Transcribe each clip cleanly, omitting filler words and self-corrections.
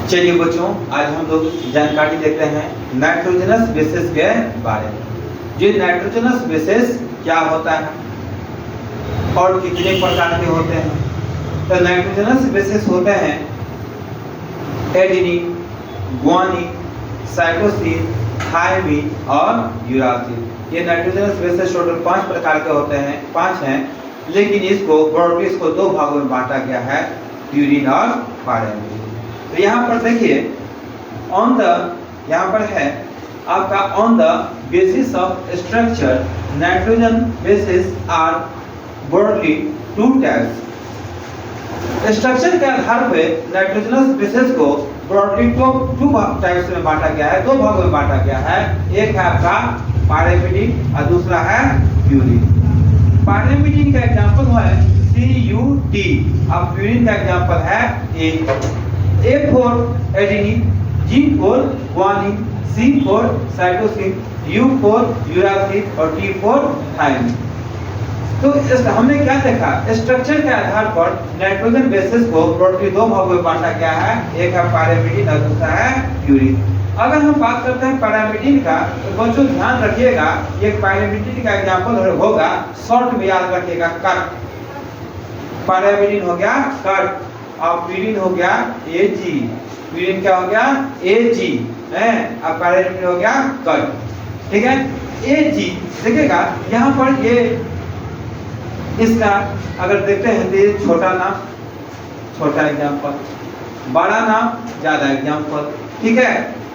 चलिए बच्चों, आज हम लोग जानकारी देते हैं नाइट्रोजनस बेसिस के बारे में। ये नाइट्रोजनस बेसिस क्या होता है और कितने प्रकार के होते हैं। तो नाइट्रोजनस बेसिस होते हैं एडेनिन, गुआनिन, साइटोसिन, थायमिन और यूरासिल। ये नाइट्रोजनस बेसिस टोटल 5 प्रकार के होते हैं, 5 हैं, लेकिन इसको ब्रॉडली इसको 2 भागों में बांटा गया है, प्यूरिन और पैरामीडिन। तो यहाँ पर देखिए यहाँ पर है आपका on the basis of structure nitrogen bases are broadly 2 types. Structure के आधार पे नाइट्रोजनस बेसिस को ब्रॉडली 2 टाइप्स में बांटा गया है, 2 भागों में बांटा गया है। एक है आपका पैरामीडिन और दूसरा है प्यूरिन। पैरामीडिन का एग्जांपल है CuT और प्यूरिन का एग्जांपल है A for adenine, G for guanine, C for cytosine, U for uracil और T for thymine। तो हमने क्या देखा, स्ट्रक्चर के आधार पर नाइट्रोजन बेसिस को ब्रॉडली 2 भागों में बांटा गया है, एक है पैरामीडिन और दूसरा है प्यूरिन। अगर हम बात करते हैं पैरामीडिन का, तो बच्चों ध्यान रखिएगा, ये पैरामीडिन का एग्जांपल होगा, शॉर्ट में याद रखिएगा, कट। पैरामीडिन हो गया कट और प्यूरिन हो गया Ag। प्यूरिन क्या हो गया Ag है, अब पैरामीडिन हो गया कट। ठीक है, Ag देखिएगा यहाँ पर ये इसका अगर देखते हैं तो ये छोटा नाम छोटा एग्जांपल, बड़ा नाम ज्यादा एग्जांपल। ठीक है,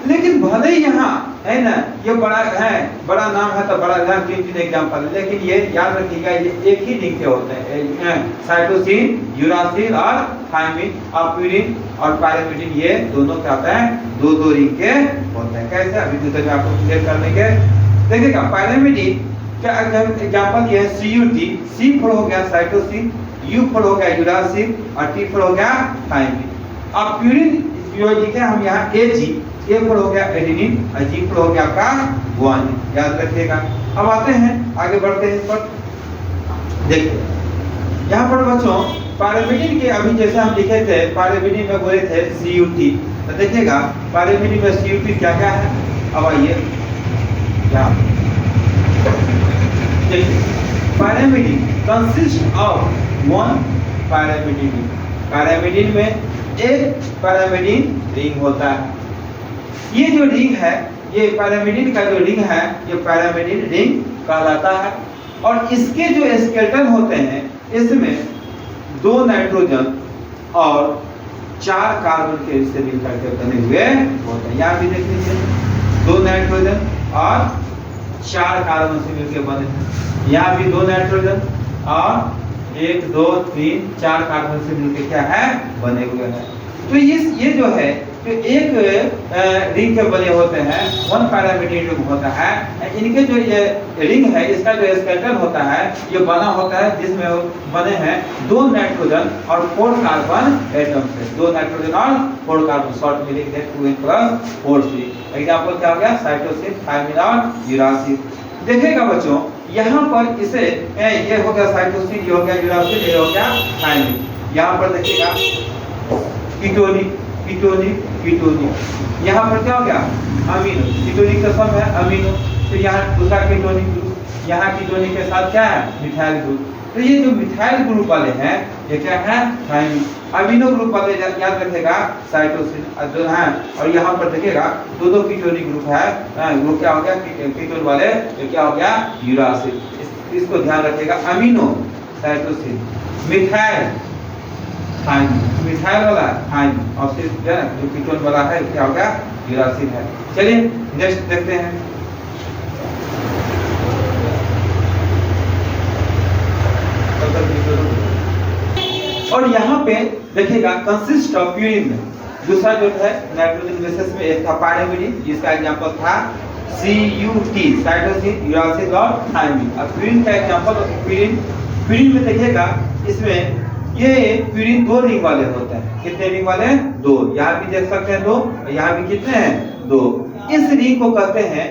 लेकिन भले ही यहाँ है ना ये बड़ा है, बड़ा नाम है तो बड़ा नाम 3 एग्जांपल, लेकिन ये याद रखिएगा ये एक ही रिंग के होते हैं, साइटोसिन, यूरासिल और थायमिन। और प्यूरिन और पैरामीडिन ये दोनों क्या होते हैं, 2 रिंग के होते हैं। कैसे, अभी दूसरे में आपको क्लियर करने के देखिएगा। पैरामीडिन का एग्जांपल ये है CuT, C फॉर हो गया साइटोसिन, U फॉर हो गया यूरासिल और T फॉर हो गया थायमिन। अब प्यूरिन जो लिखे हम यहाँ Ag, A पर हो गया एडेनिन और G पर हो गया आपका गुआनिन, याद रखिएगा। अब आते हैं आगे बढ़ते हैं इस पर। देखिए यहाँ पर बच्चों पैरामीडिन के अभी जैसे हम लिखे थे, पैरामीडिन में बोले थे CuT, तो देखिएगा पैरामीडिन में CuT क्या क्या है। अब आइए यहाँ देखिए, पैरामीडिन कंसिस्ट ऑफ 1 पैरामीडिन। पैरामीडिन में एक पैरामीडिन रिंग होता है। ये जो रिंग है, ये पैरामीडिन का जो रिंग है, ये पैरामीडिन रिंग कहलाता है। और इसके जो स्केलेटन होते हैं, इसमें 2 नाइट्रोजन और 4 कार्बन के से मिलकर के बने हुए होते हैं। यहाँ भी देख लीजिए 2 नाइट्रोजन और 4 कार्बन से मिलकर बने हैं। यहाँ भी 2 नाइट्रोजन और 1 2 3 4 कार्बन से मिलकर क्या है, बने हुए हैं। तो ये जो है तो एक रिंग के बने होते हैं, 1 पैरामीडिन रिंग होता है। इनके जो ये रिंग है, इसका जो स्केलेटन होता है, ये बना होता है जिसमें बने हैं 2 नाइट्रोजन और 4 कार्बन एटम से। 2 नाइट्रोजन और 4 कार्बन, शॉर्ट में लिख दें 2n + 4c। एग्जांपल क्या हो गया, साइटोसिन, थायमिन और यूरासिल। देखिएगा बच्चों यहाँ पर इसे ये हो गया साइटोसिन, ये हो गया यूरासिल, ये हो गया थायमिन। यहाँ पर देखिएगा कीटोनिक कीटोनिक कीटोनिक, यहाँ पर क्या हो गया अमीनो। कीटोनिक का सब है अमीनो, तो यहाँ दूसरा कीटोनिक ग्रुप, यहाँ कीटोनिक के साथ क्या है, मिथाइल ग्रुप। तो ये जो मिथाइल ग्रुप वाले हैं ये क्या है, थायमिन। अमीनो ग्रुप वाले याद रखेगा साइटोसिन जो है। और यहाँ पर देखिएगा 2 कीटोनिक ग्रुप है, ग्रुप क्या हो गया कीटोन वाले, ये क्या हो गया यूरासिल। इसको ध्यान रखिएगा, amino cytosine, methyl thymine, methyl वाला थायमिन, और फिर जो कीटोन वाला है क्या हो गया यूरासिल है। चलिए नेक्स्ट देखते हैं। और यहाँ पे देखिएगा कंसिस्ट ऑफ प्यूरिन में दूसरा जो है नाइट्रोजन बेसिस में एक था पैरामीडिन, जिसका एग्जांपल था CuT, साइटोसिन, यूरासिल और थायमिन। अब प्यूरिन का एग्जांपल प्यूरिन में देखिएगा इसमें ये प्यूरिन 2 रिंग वाले होते हैं। कितने रिंग वाले हैं, 2। यहाँ भी देख सकते हैं 2, यहाँ भी कितने हैं 2। इस रिंग को कहते हैं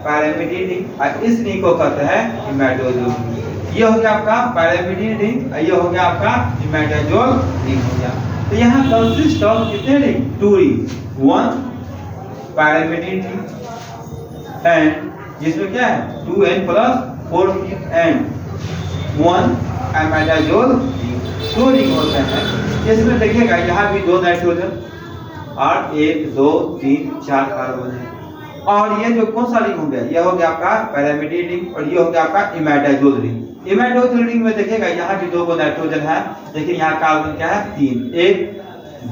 पैरामीडिन रिंग और इस रिंग को कहते हैं इमेडाजोल रिंग। ये हो गया आपका पैरामीडिन रिंग, ये हो गया आपका इमेडाजोल रिंग हो गया। तो यहाँ कंसिस्ट ऑफ कितने ring? 2 ring, 1 pyrimidine ring and जिसमें क्या है 2n plus 4 and 1 imidazole ring, 2 ring होते हैं। इसमें देखिएगा यहाँ भी 2 नाइट्रोजन और 1 2 3 4 कार्बन है। और ये जो कौन सा रिंग हो गया? ये हो गया आपका पैरामेडिन रिंग और ये हो गया आपका इमाइडाजोल रिंग। इमाइडाजोल रिंग में देखिएगा यहाँ भी 2 नाइट्रोजन है, लेकिन यहाँ कार्बन क्या है? 3, 1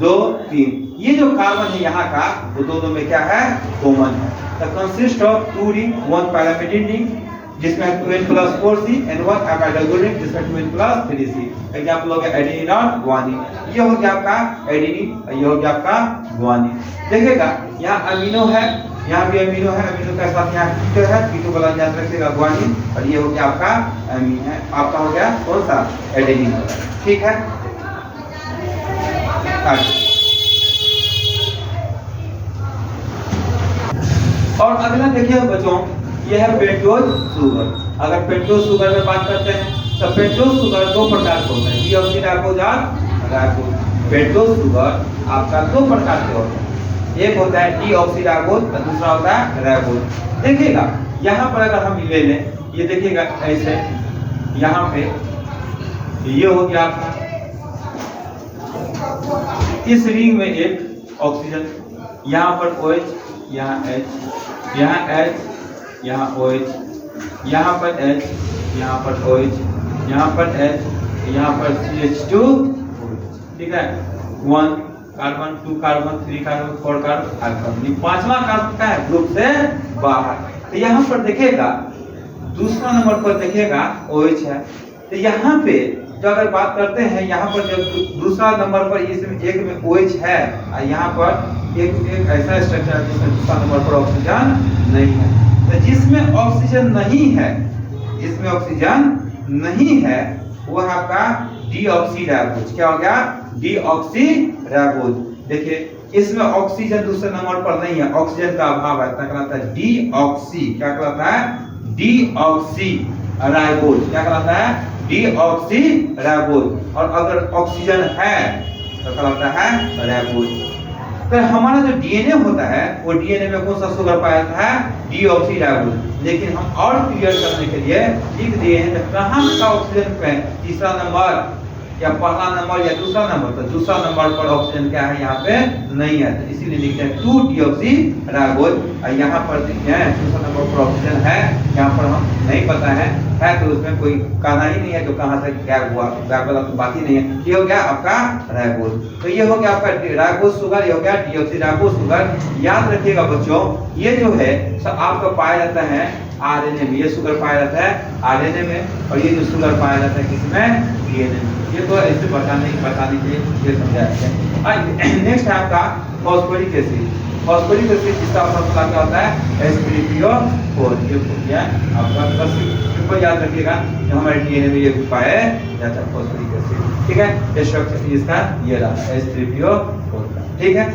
2 3। ये जो कार्बन है यहाँ का वो दोनों में क्या है? कॉमन है। तो consist of 2 ring, 1 pyrimidine ring जिसमें 2n plus 4c and 1 imidazole ring जिसमें 2n प्लस 3c। एग्जांपल हो गया एडेनिन और गुआनिन। ये हो गया आपका एडेनिन और ये हो गया आपका गुआनिन। देखिएगा यहाँ अमीनो है, यहाँ भी अमीनो है, अमीनो के साथ यहाँ कीटो है, कीटो वाला याद रखिएगा गुआनिन और ये हो गया आपका अमीन है, आपका हो गया कौन सा? एडेनिन। ठीक है। और अगला देखिए बच्चों, यह है पेंटोज शुगर। अगर पेंटोज शुगर में बात करते हैं तो पेंटोज शुगर 2 प्रकार के होते हैं, डीऑक्सीराइबोज और राइबोज। पेंटोज शुगर आपका 2 प्रकार के होते हैं, एक होता है डीऑक्सीराइबोज और दूसरा होता है राइबोज। देखिएगा यहाँ पर अगर हम ले लें, ये देखिएगा ऐसे यहाँ पे ये हो गया आपका इस रिंग में एक ऑक्सीजन, यहाँ पर OH, यहाँ H, यहाँ H, यहाँ OH, यहाँ पर H, यहाँ पर OH, यहाँ पर H, यहाँ पर CH2, ठीक है। 1 carbon, 2 carbon, 3 carbon, 4 carbon, 5 carbon. ये 5वां कार्बन का है ग्रुप से बाहर। तो यहाँ पर देखिएगा दूसरा नंबर पर देखिएगा OH है। तो यहाँ पे जो अगर बात करते हैं, यहाँ पर जब दूसरा नंबर पर इसमें एक में OH है और यहाँ पर एक ऐसा स्ट्रक्चर है जिसमें दूसरा नंबर पर ऑक्सीजन नहीं है। तो जिसमें ऑक्सीजन नहीं है, जिसमें ऑक्सीजन नहीं है वो है आपका डीऑक्सीराइबोज। क्या हो गया? डीऑक्सीराइबोज। देखिए इसमें ऑक्सीजन दूसरे नंबर पर नहीं है, ऑक्सीजन का अभाव है, कहलाता है डीऑक्सी। क्या कहलाता है? डीऑक्सीराइबोज। क्या कहलाता है? डीऑक्सीराइबोज। और अगर ऑक्सीजन है तो कहलाता है राइबोज। तो हमारा जो डीएनए होता है वो डीएनए में कौन सा शुगर पाया जाता है? डीऑक्सीराइबोज। लेकिन हम और क्लियर करने के लिए लिख दिए हैं कहाँ का ऑक्सीजन पे तीसरा नंबर या पहला नंबर या दूसरा नंबर, तो दूसरा नंबर पर ऑक्सीजन क्या है? यहाँ पे नहीं है, तो इसीलिए लिखते हैं 2-डीऑक्सीराइबोज। और यहाँ पर देखते हैं दूसरा नंबर पर ऑक्सीजन है, यहाँ पर हम नहीं पता है तो उसमें कोई कहना ही नहीं है जो कहाँ से क्या हुआ, गैप वाला तो बात ही नहीं है। ये हो गया आपका राइबोज। तो ये हो गया आपका राइबोज शुगर, ये हो गया डीऑक्सीराइबोज शुगर। याद रखिएगा बच्चों, ये जो है सब आपका पाया जाता है आरएनए में। ये शुगर पाया जाता है आरएनए में और ये जो शुगर पाया जाता है किसमें? डीएनए में। ये तो ऐसे बताने के लिए ये समझाया है। नेक्स्ट है आपका फॉस्फोरिक एसिड। फॉस्फोरिक एसिड जिसका फॉर्मूला क्या होता है? H3PO4। ये हो गया आपका, बस इसको याद रखिएगा जो हमारे डीएनए में ये पाया जाता है फॉस्फोरिक एसिड। ठीक है, ये स्ट्रक्चर इसका ये रहा H3PO4 का। ठीक है।